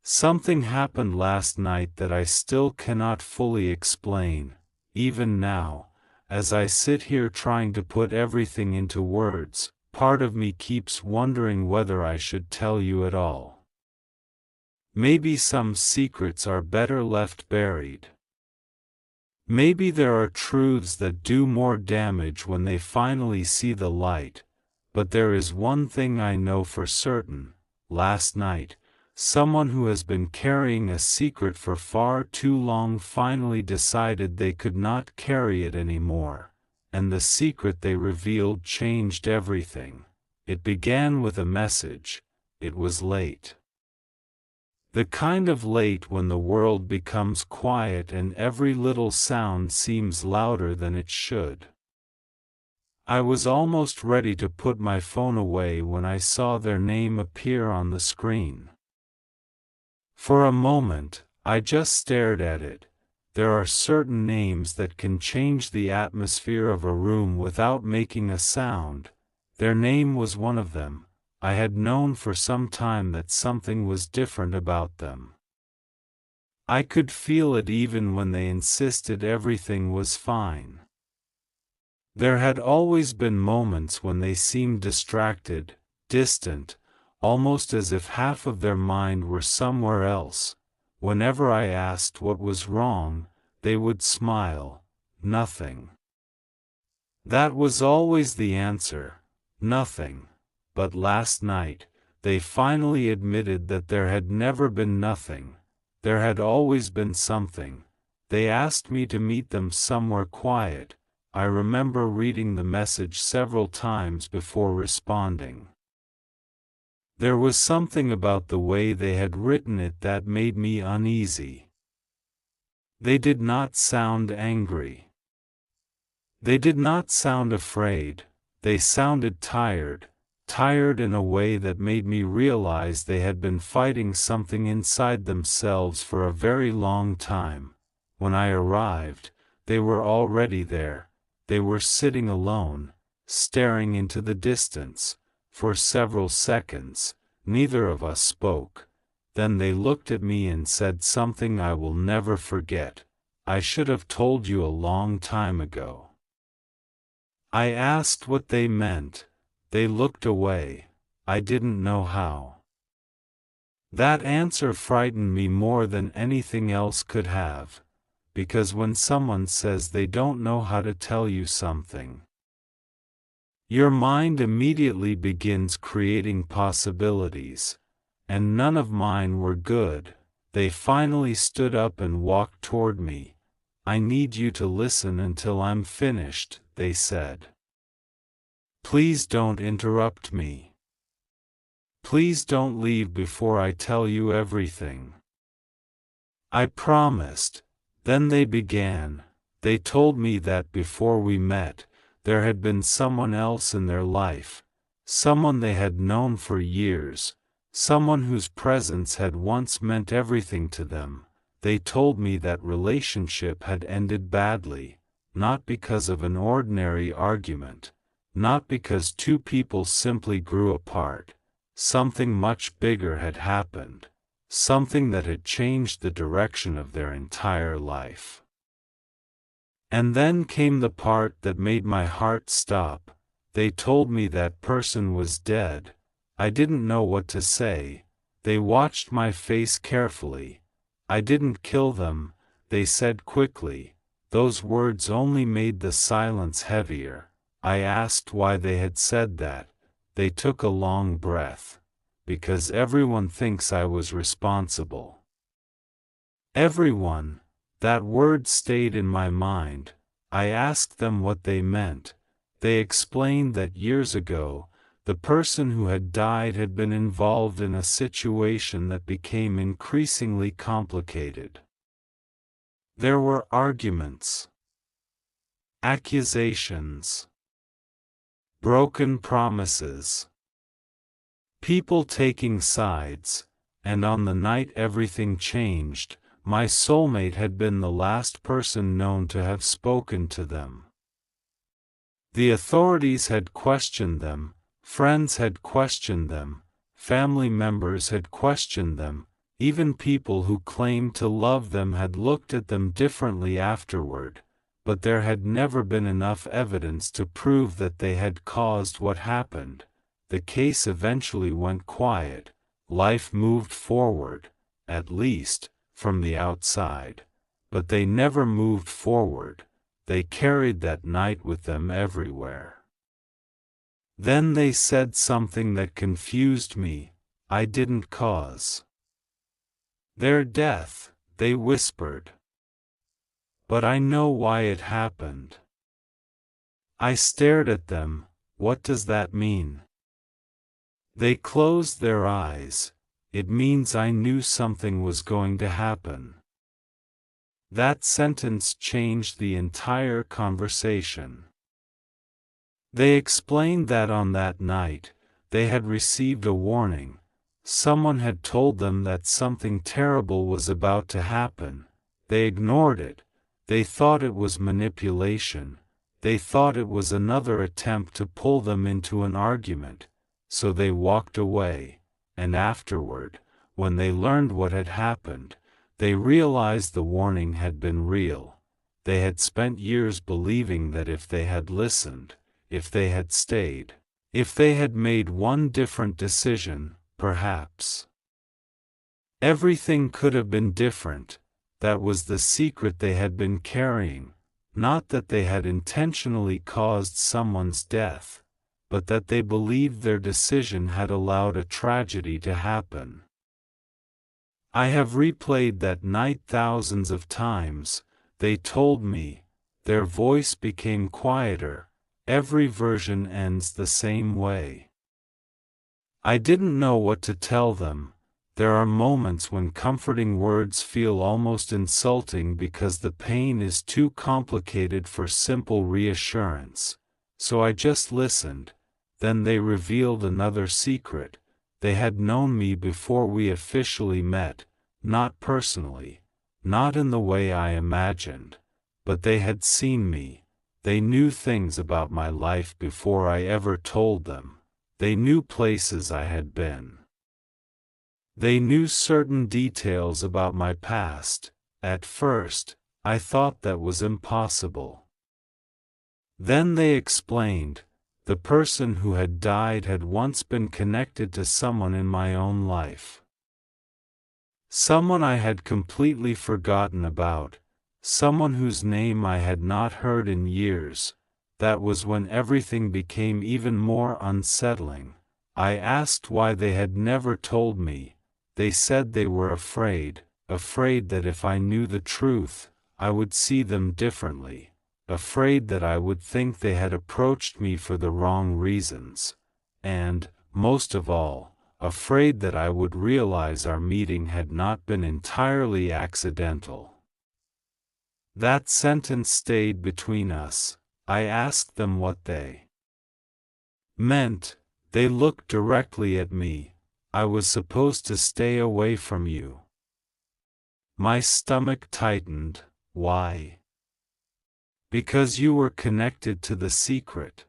Something happened last night that I still cannot fully explain, even now, as I sit here trying to put everything into words. Part of me keeps wondering whether I should tell you at all. Maybe some secrets are better left buried. Maybe there are truths that do more damage when they finally see the light, but there is one thing I know for certain. Last night, someone who has been carrying a secret for far too long finally decided they could not carry it anymore, and the secret they revealed changed everything. It began with a message. It was late. The kind of late when the world becomes quiet and every little sound seems louder than it should. I was almost ready to put my phone away when I saw their name appear on the screen. For a moment, I just stared at it. There are certain names that can change the atmosphere of a room without making a sound. Their name was one of them. I had known for some time that something was different about them. I could feel it even when they insisted everything was fine. There had always been moments when they seemed distracted, distant, almost as if half of their mind were somewhere else. Whenever I asked what was wrong, they would smile. Nothing. That was always the answer. Nothing. But last night, they finally admitted that there had never been nothing. There had always been something. They asked me to meet them somewhere quiet. I remember reading the message several times before responding. There was something about the way they had written it that made me uneasy. They did not sound angry. They did not sound afraid. They sounded tired in a way that made me realize they had been fighting something inside themselves for a very long time. When I arrived, they were already there. They were sitting alone, staring into the distance. For several seconds, neither of us spoke. Then they looked at me and said something I will never forget. I should have told you a long time ago. I asked what they meant. They looked away. I didn't know how. That answer frightened me more than anything else could have, because when someone says they don't know how to tell you something, your mind immediately begins creating possibilities, and none of mine were good. They finally stood up and walked toward me. I need you to listen until I'm finished, they said. Please don't interrupt me. Please don't leave before I tell you everything. I promised. Then they began. They told me that before we met, there had been someone else in their life, someone they had known for years, someone whose presence had once meant everything to them. They told me that relationship had ended badly, not because of an ordinary argument, not because two people simply grew apart. Something much bigger had happened, something that had changed the direction of their entire life. And then came the part that made my heart stop. They told me that person was dead. I didn't know what to say. They watched my face carefully. I didn't kill them, they said quickly. Those words only made the silence heavier. I asked why they had said that. They took a long breath. Because everyone thinks I was responsible. Everyone. That word stayed in my mind. I asked them what they meant. They explained that years ago, the person who had died had been involved in a situation that became increasingly complicated. There were arguments, accusations, broken promises, people taking sides, and on the night everything changed, my soulmate had been the last person known to have spoken to them. The authorities had questioned them, friends had questioned them, family members had questioned them, Even people who claimed to love them had looked at them differently afterward, but there had never been enough evidence to prove that they had caused what happened. The case eventually went quiet. Life moved forward, at least, from the outside. But they never moved forward. They carried that night with them everywhere. Then they said something that confused me. I didn't cause their death, they whispered. But I know why it happened. I stared at them. What does that mean? They closed their eyes. It means I knew something was going to happen. That sentence changed the entire conversation. They explained that on that night, they had received a warning. Someone had told them that something terrible was about to happen. They ignored it. They thought it was manipulation. They thought it was another attempt to pull them into an argument. So they walked away. And afterward, when they learned what had happened, they realized the warning had been real. They had spent years believing that if they had listened, if they had stayed, if they had made one different decision, perhaps everything could have been different. That was the secret they had been carrying, not that they had intentionally caused someone's death, but that they believed their decision had allowed a tragedy to happen. I have replayed that night thousands of times, they told me. Their voice became quieter. Every version ends the same way. I didn't know what to tell them. There are moments when comforting words feel almost insulting because the pain is too complicated for simple reassurance. So I just listened. Then they revealed another secret. They had known me before we officially met, not personally, not in the way I imagined, but they had seen me. They knew things about my life before I ever told them. They knew places I had been. They knew certain details about my past. At first, I thought that was impossible. Then they explained. The person who had died had once been connected to someone in my own life. Someone I had completely forgotten about. Someone whose name I had not heard in years. That was when everything became even more unsettling. I asked why they had never told me. They said they were afraid that if I knew the truth, I would see them differently, afraid that I would think they had approached me for the wrong reasons, and, most of all, afraid that I would realize our meeting had not been entirely accidental. That sentence stayed between us. I asked them what they meant. They looked directly at me. I was supposed to stay away from you. My stomach tightened. Why? Because you were connected to the secret.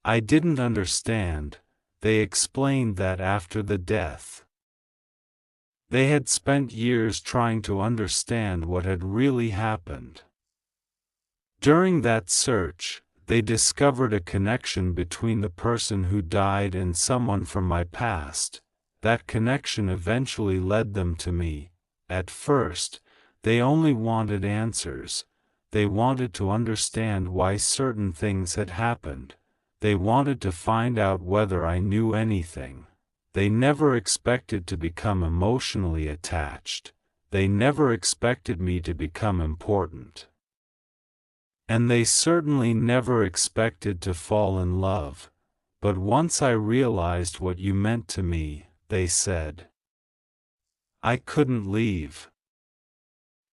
I didn't understand. They explained that after the death, they had spent years trying to understand what had really happened. During that search, they discovered a connection between the person who died and someone from my past. That connection eventually led them to me. At first, they only wanted answers. They wanted to understand why certain things had happened. They wanted to find out whether I knew anything. They never expected to become emotionally attached. They never expected me to become important. And they certainly never expected to fall in love. But once I realized what you meant to me, they said, I couldn't leave.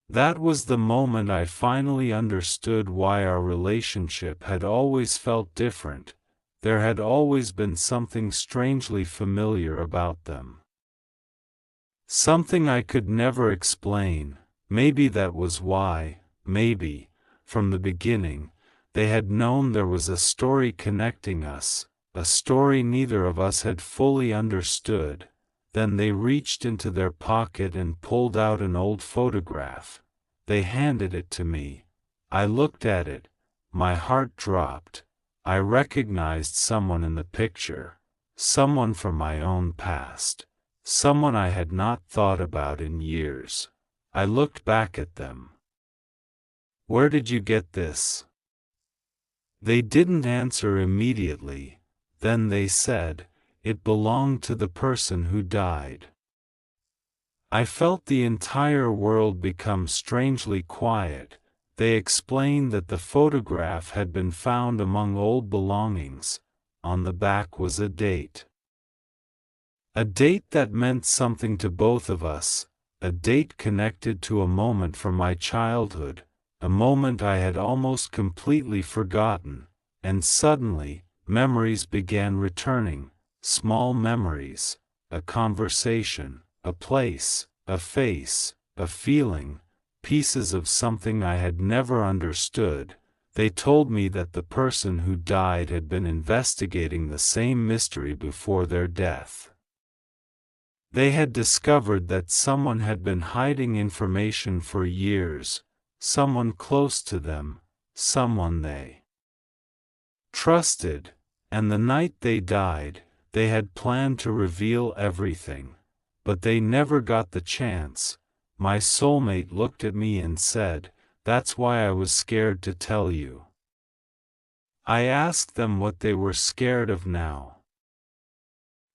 That was the moment I finally understood why our relationship had always felt different. There had always been something strangely familiar about them. Something I could never explain. Maybe that was why, maybe, from the beginning, they had known there was a story connecting us, a story neither of us had fully understood. Then they reached into their pocket and pulled out an old photograph. They handed it to me. I looked at it. My heart dropped. I recognized someone in the picture. Someone from my own past. Someone I had not thought about in years. I looked back at them. "Where did you get this?" They didn't answer immediately. Then they said, "It belonged to the person who died." I felt the entire world become strangely quiet. They explained that the photograph had been found among old belongings. On the back was a date. A date that meant something to both of us, a date connected to a moment from my childhood, a moment I had almost completely forgotten, and suddenly, memories began returning, small memories, a conversation, a place, a face, a feeling, pieces of something I had never understood. They told me that the person who died had been investigating the same mystery before their death. They had discovered that someone had been hiding information for years, someone close to them, someone they trusted, and the night they died, they had planned to reveal everything. But they never got the chance. My soulmate looked at me and said, "That's why I was scared to tell you." I asked them what they were scared of now.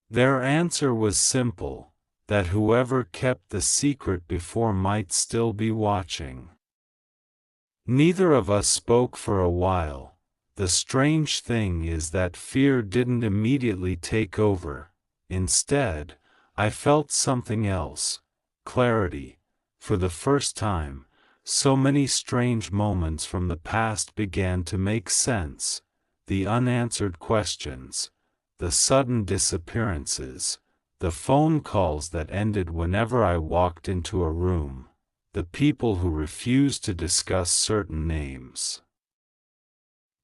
Their answer was simple, that whoever kept the secret before might still be watching. Neither of us spoke for a while. The strange thing is that fear didn't immediately take over. Instead, I felt something else, clarity. For the first time, so many strange moments from the past began to make sense. The unanswered questions, the sudden disappearances, the phone calls that ended whenever I walked into a room, the people who refused to discuss certain names.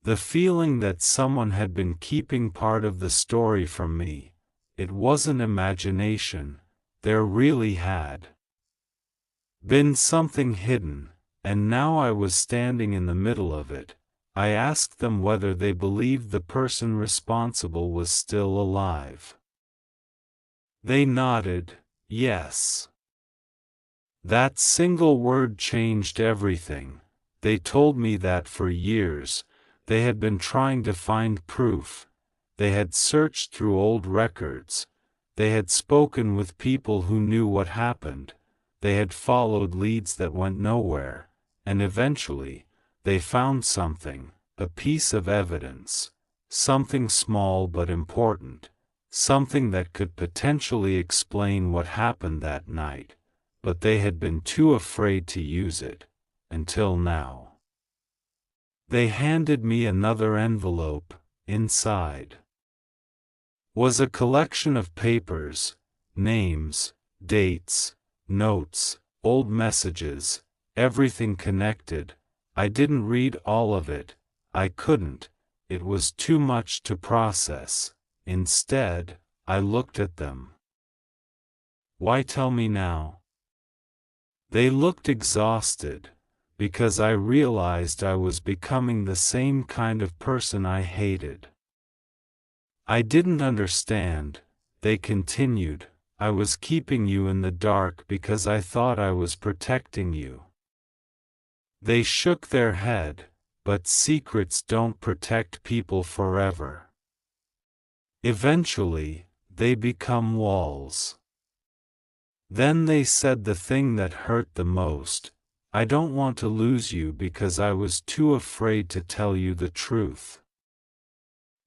The feeling that someone had been keeping part of the story from me. It wasn't imagination, there really had been something hidden, and now I was standing in the middle of it. I asked them whether they believed the person responsible was still alive. They nodded, yes. That single word changed everything. They told me that for years, they had been trying to find proof. They had searched through old records. They had spoken with people who knew what happened. They had followed leads that went nowhere, and eventually, they found something, a piece of evidence, something small but important, something that could potentially explain what happened that night, but they had been too afraid to use it, until now. They handed me another envelope. Inside was a collection of papers, names, dates, notes, old messages, everything connected. I didn't read all of it. I couldn't. It was too much to process. Instead, I looked at them. "Why tell me now?" They looked exhausted, because I realized I was becoming the same kind of person I hated. "I didn't understand," they continued. "I was keeping you in the dark because I thought I was protecting you." They shook their head, but secrets don't protect people forever. Eventually, they become walls. Then they said the thing that hurt the most. "I don't want to lose you because I was too afraid to tell you the truth."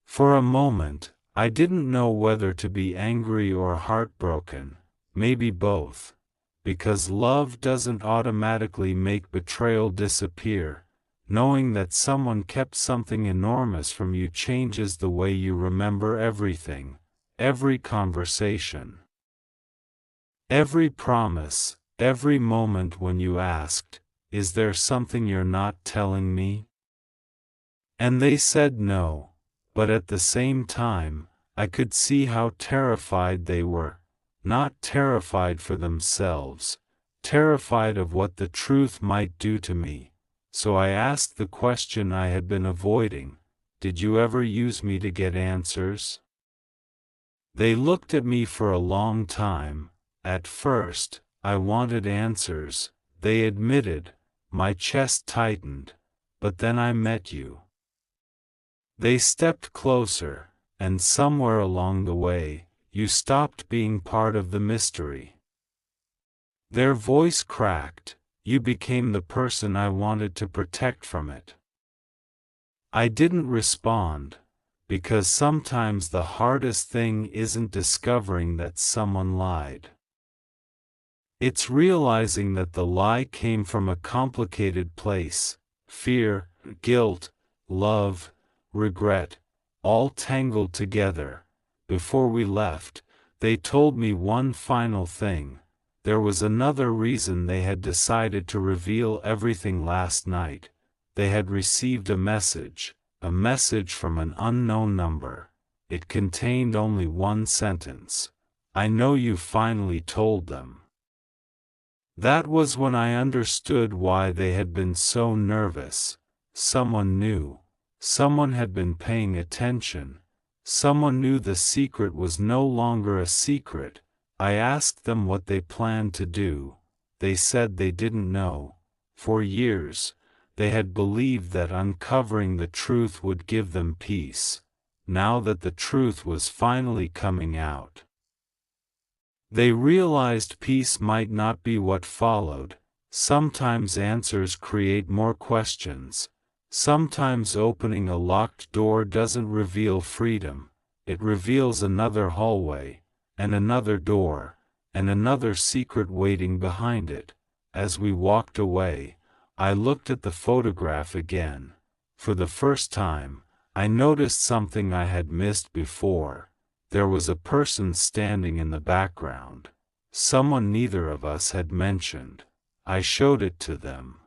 For a moment, I didn't know whether to be angry or heartbroken, maybe both, because love doesn't automatically make betrayal disappear. Knowing that someone kept something enormous from you changes the way you remember everything, every conversation, every promise, every moment when you asked, "Is there something you're not telling me?" And they said no. But at the same time, I could see how terrified they were, not terrified for themselves, terrified of what the truth might do to me. So I asked the question I had been avoiding: did you ever use me to get answers? They looked at me for a long time. At first, I wanted answers, they admitted. My chest tightened. But then I met you. They stepped closer, and somewhere along the way, you stopped being part of the mystery. Their voice cracked. You became the person I wanted to protect from it. I didn't respond, because sometimes the hardest thing isn't discovering that someone lied. It's realizing that the lie came from a complicated place: fear, guilt, love, regret, all tangled together. Before we left, they told me one final thing. There was another reason they had decided to reveal everything last night. They had received a message from an unknown number. It contained only one sentence: "I know you." Finally told them. That was when I understood why they had been so nervous. Someone knew. Someone had been paying attention. Someone knew the secret was no longer a secret. I asked them what they planned to do. They said they didn't know. For years, they had believed that uncovering the truth would give them peace. Now that the truth was finally coming out, they realized peace might not be what followed. Sometimes answers create more questions. Sometimes opening a locked door doesn't reveal freedom. It reveals another hallway, and another door, and another secret waiting behind it. As we walked away, I looked at the photograph again. For the first time, I noticed something I had missed before. There was a person standing in the background. Someone neither of us had mentioned. I showed it to them.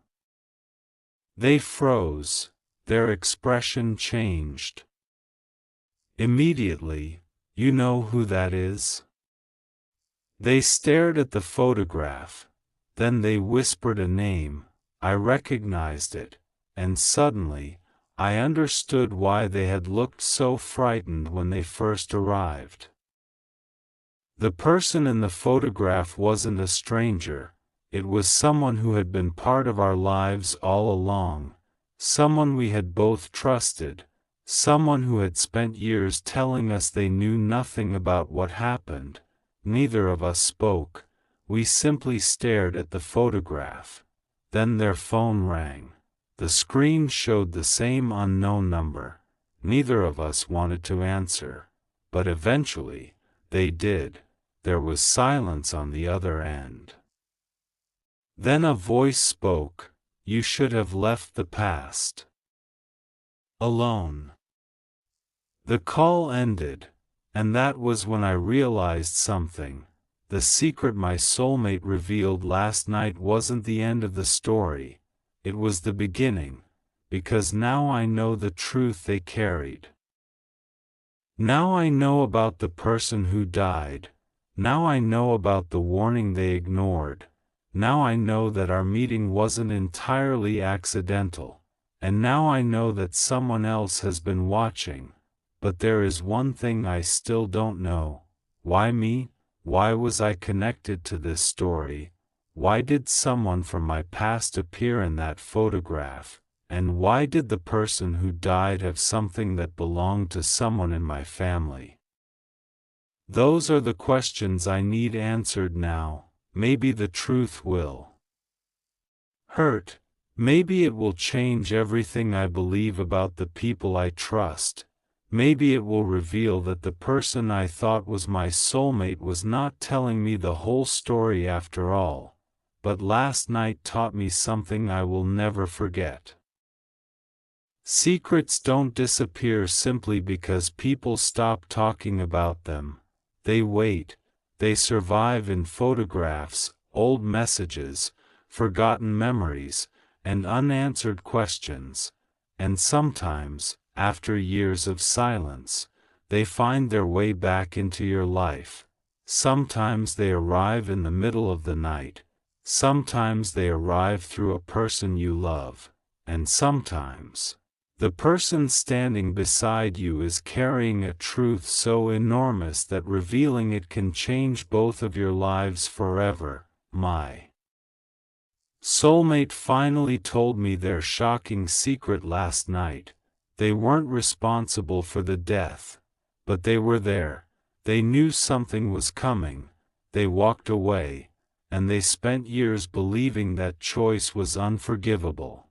They froze. Their expression changed. Immediately, "You know who that is?" They stared at the photograph. Then they whispered a name. I recognized it, and suddenly, I understood why they had looked so frightened when they first arrived. The person in the photograph wasn't a stranger. It was someone who had been part of our lives all along, someone we had both trusted, someone who had spent years telling us they knew nothing about what happened. Neither of us spoke. We simply stared at the photograph. Then their phone rang. The screen showed the same unknown number. Neither of us wanted to answer. But eventually, they did. There was silence on the other end. Then a voice spoke: "You should have left the past alone." The call ended, and that was when I realized something. The secret my soulmate revealed last night wasn't the end of the story. It was the beginning, because now I know the truth they carried. Now I know about the person who died. Now I know about the warning they ignored. Now I know that our meeting wasn't entirely accidental. And now I know that someone else has been watching. But there is one thing I still don't know. Why me? Why was I connected to this story? Why did someone from my past appear in that photograph? And why did the person who died have something that belonged to someone in my family? Those are the questions I need answered now. Maybe the truth will hurt. Maybe it will change everything I believe about the people I trust. Maybe it will reveal that the person I thought was my soulmate was not telling me the whole story after all. But last night taught me something I will never forget. Secrets don't disappear simply because people stop talking about them. They wait. They survive in photographs, old messages, forgotten memories, and unanswered questions. And sometimes, after years of silence, they find their way back into your life. Sometimes they arrive in the middle of the night, sometimes they arrive through a person you love, and sometimes the person standing beside you is carrying a truth so enormous that revealing it can change both of your lives forever. My soulmate finally told me their shocking secret last night. They weren't responsible for the death, but they were there. They knew something was coming. They walked away, and they spent years believing that choice was unforgivable.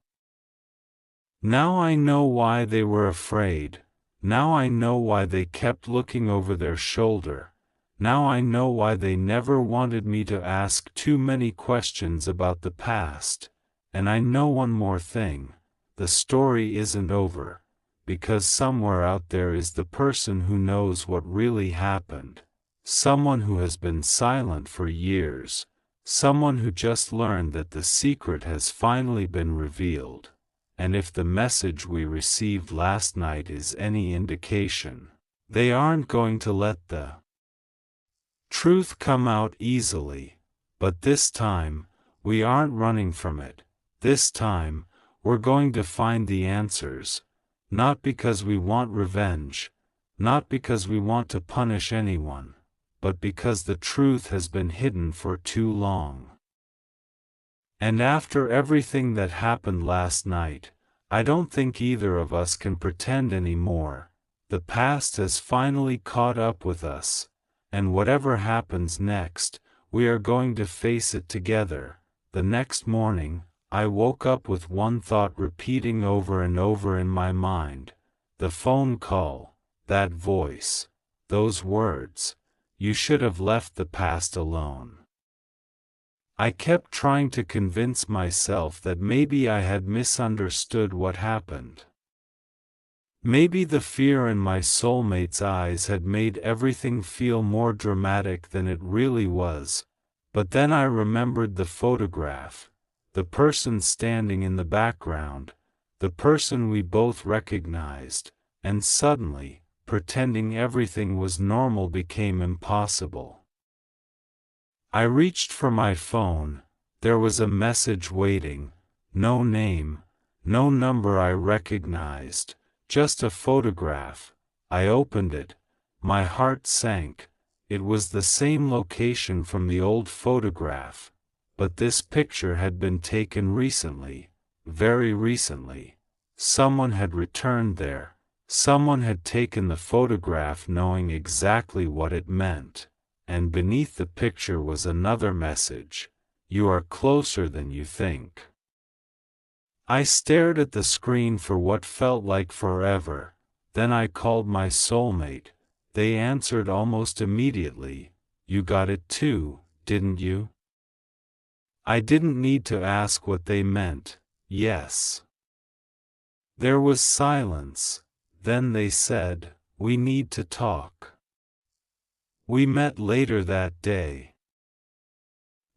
Now I know why they were afraid. Now I know why they kept looking over their shoulder. Now I know why they never wanted me to ask too many questions about the past. And I know one more thing. The story isn't over, because somewhere out there is the person who knows what really happened. Someone who has been silent for years. Someone who just learned that the secret has finally been revealed. And if the message we received last night is any indication, they aren't going to let the truth come out easily. But this time, we aren't running from it. This time, we're going to find the answers. Not because we want revenge, not because we want to punish anyone, but because the truth has been hidden for too long. And after everything that happened last night, I don't think either of us can pretend anymore. The past has finally caught up with us, and whatever happens next, we are going to face it together. The next morning, I woke up with one thought repeating over and over in my mind. The phone call, that voice, those words. You should have left the past alone. I kept trying to convince myself that maybe I had misunderstood what happened. Maybe the fear in my soulmate's eyes had made everything feel more dramatic than it really was. But then I remembered the photograph, the person standing in the background, the person we both recognized, and suddenly, pretending everything was normal became impossible. I reached for my phone. There was a message waiting. No name, no number I recognized, just a photograph. I opened it. My heart sank. It was the same location from the old photograph, but this picture had been taken recently, very recently. Someone had returned there. Someone had taken the photograph knowing exactly what it meant. And beneath the picture was another message. You are closer than you think. I stared at the screen for what felt like forever. Then I called my soulmate. They answered almost immediately. You got it too, didn't you? I didn't need to ask what they meant. Yes. There was silence. Then they said, we need to talk. We met later that day.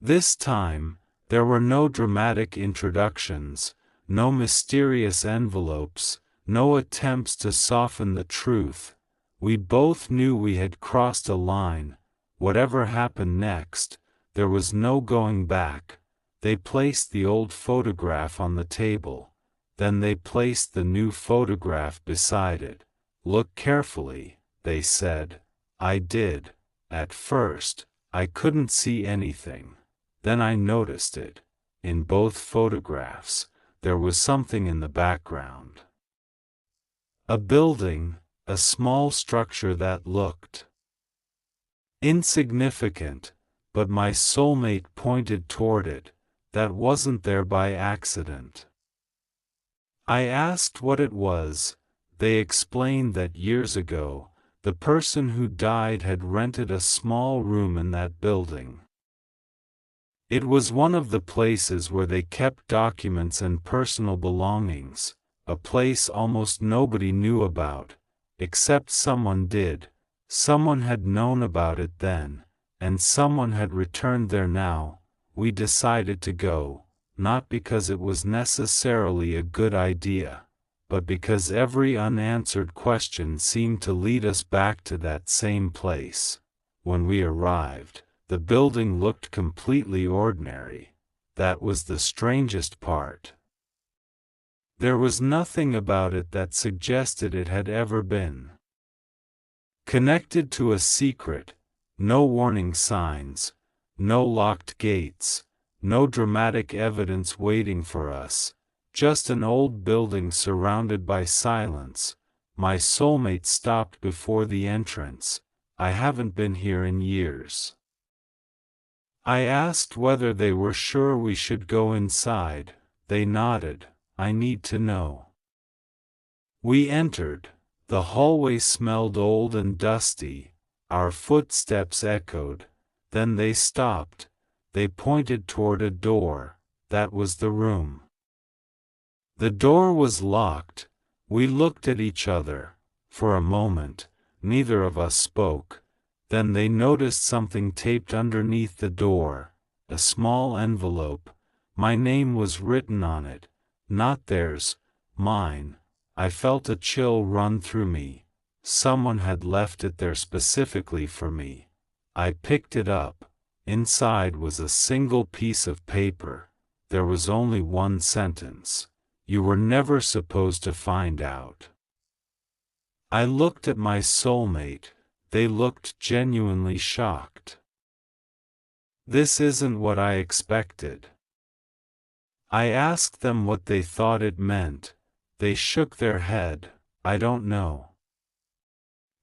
This time, there were no dramatic introductions, no mysterious envelopes, no attempts to soften the truth. We both knew we had crossed a line. Whatever happened next, there was no going back. They placed the old photograph on the table. Then they placed the new photograph beside it. Look carefully, they said. I did. At first, I couldn't see anything. Then I noticed it. In both photographs, there was something in the background. A building, a small structure that looked insignificant, but my soulmate pointed toward it. That wasn't there by accident. I asked what it was. They explained that years ago, the person who died had rented a small room in that building. It was one of the places where they kept documents and personal belongings, a place almost nobody knew about, except someone did. Someone had known about it then, and someone had returned there now. We decided to go, not because it was necessarily a good idea, but because every unanswered question seemed to lead us back to that same place. When we arrived, the building looked completely ordinary. That was the strangest part. There was nothing about it that suggested it had ever been connected to a secret. No warning signs, no locked gates, no dramatic evidence waiting for us, just an old building surrounded by silence. My soulmate stopped before the entrance. I haven't been here in years. I asked whether they were sure we should go inside. They nodded. I need to know. We entered. The hallway smelled old and dusty. Our footsteps echoed. Then they stopped. They pointed toward a door. That was the room. The door was locked. We looked at each other. For a moment, neither of us spoke. Then they noticed something taped underneath the door. A small envelope. My name was written on it. Not theirs, mine. I felt a chill run through me. Someone had left it there specifically for me. I picked it up. Inside was a single piece of paper. There was only one sentence. You were never supposed to find out. I looked at my soulmate. They looked genuinely shocked. This isn't what I expected. I asked them what they thought it meant. They shook their head. I don't know.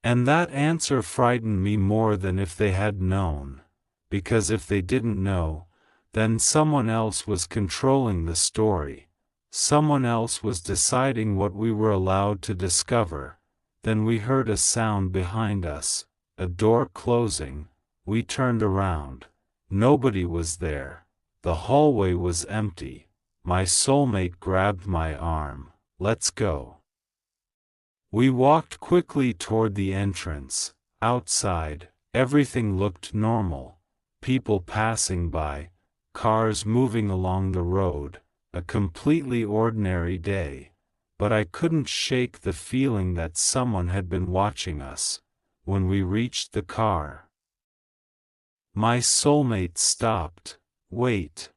And that answer frightened me more than if they had known. Because if they didn't know, then someone else was controlling the story. Someone else was deciding what we were allowed to discover. Then we heard a sound behind us, a door closing. We turned around. Nobody was there. The hallway was empty. My soulmate grabbed my arm. Let's go. We walked quickly toward the entrance. Outside, everything looked normal. People passing by, cars moving along the road, a completely ordinary day. But I couldn't shake the feeling that someone had been watching us. When we reached the car, my soulmate stopped. Wait.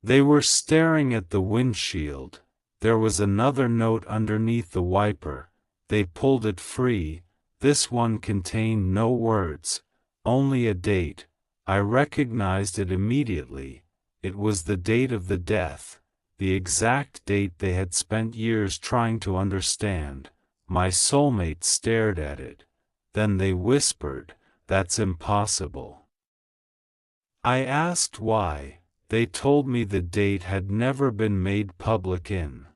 They were staring at the windshield. There was another note underneath the wiper. They pulled it free. This one contained no words, only a date. I recognized it immediately. It was the date of the death, the exact date they had spent years trying to understand. My soulmate stared at it. Then they whispered, "That's impossible." I asked why. They told me the date had never been made public in